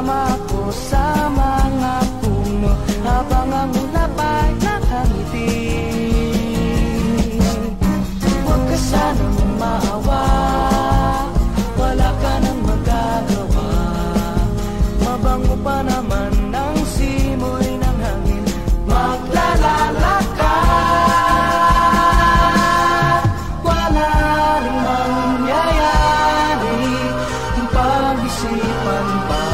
Sumama ako sa mga puno habang ang ulap ay nakangiti. Huwag ka sanang maawa, wala ka nang magagawa. Mabango pa naman ang simoy ng hangin. Maglalala ka, wala rin mangyayari kung pag-isipan pa.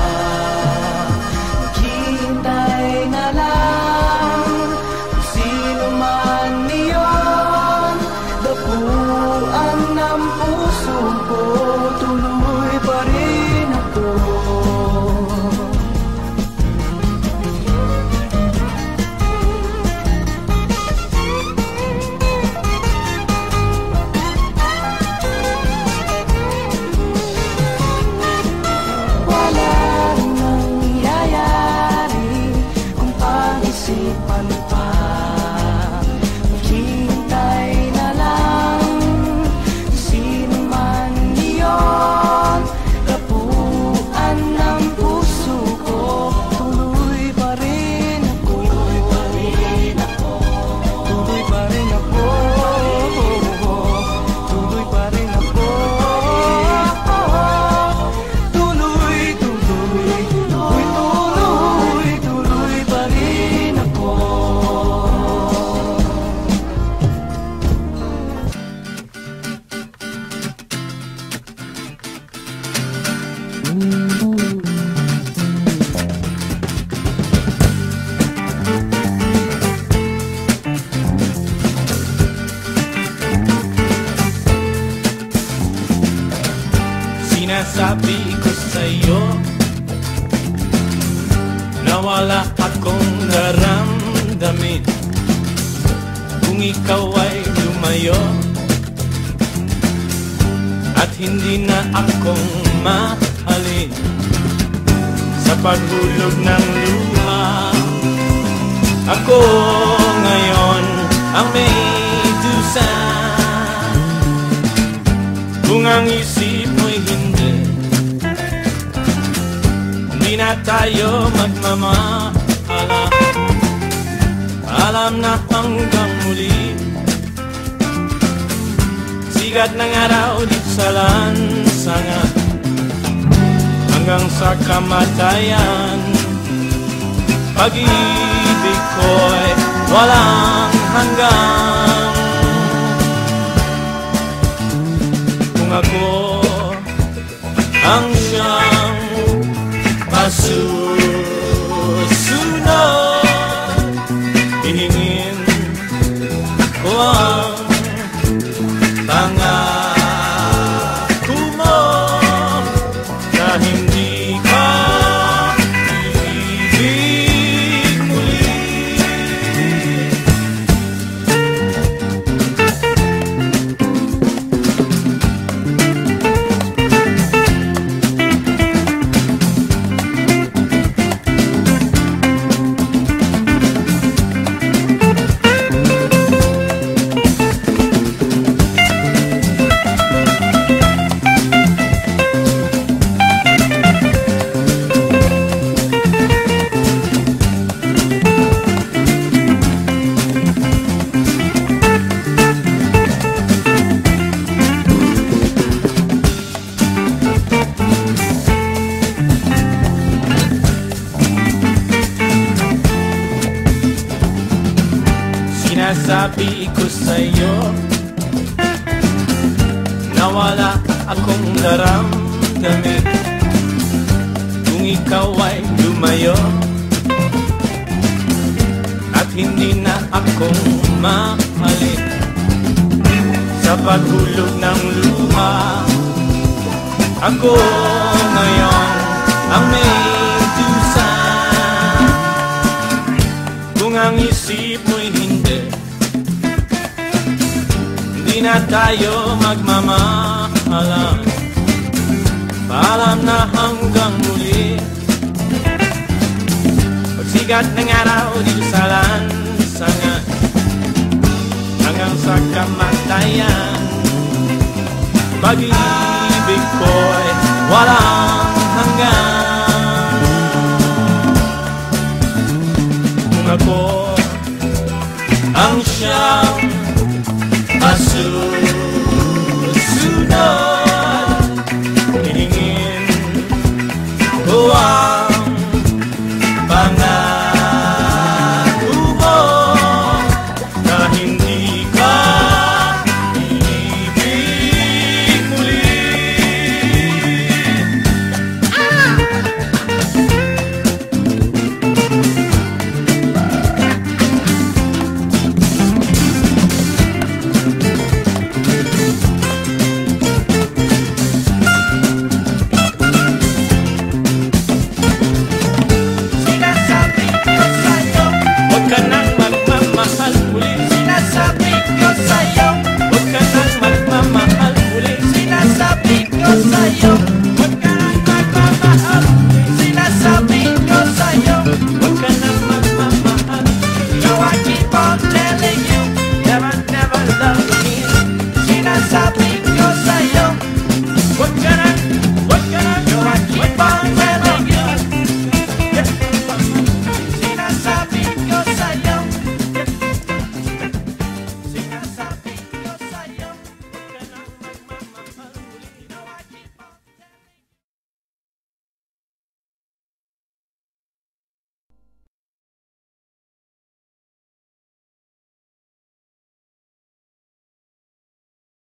Maghihintay na lang kung sino man niyon. Dapuan ng puso ko, tuloy pa rin ako. Wala rin nangyayari kung pag-isipan pa. Maghihintay na lang kung sino man niyon. Dapuan ng puso ko, tuloy pa rin ako. Tuloy pa rin ako. Tuloy pa rin ako. Tuloy pa rin ako. Tuloy, tuloy, tuloy, tuloy, tuloy pa rin ako. Sinasabi ko sa'yo na wala akong naramdamin kung ikaw ay lumayo at hindi na akong mahalin. Sa paghulog ng luha, ako ngayon ang may dusa. Kung ang isip mo'y hindi na tayo magmamahala, alam na hanggang muli. Sikat ng araw dito sa lansangan hanggang sa kamatayan. Pag-ibig ko'y walang hanggang. Kung ako ang siyang masusunod, hihingin ko ang pangako mo na hindi ka iibig muli. Sinasabi ko sa'yo na wala akong naramdamin kung ikaw ay lumayo at hindi na akong mahalin. Sa paghulog ng luha, ako ngayon ang may dusa. Kung ang isip mo'y hindi na tayo magmamahalan, paalam na hanggang muli. Pagsikat ng araw dito sa lansangan hanggang sa kamatayan. Pag-ibig ko'y walang hanggan. Uwa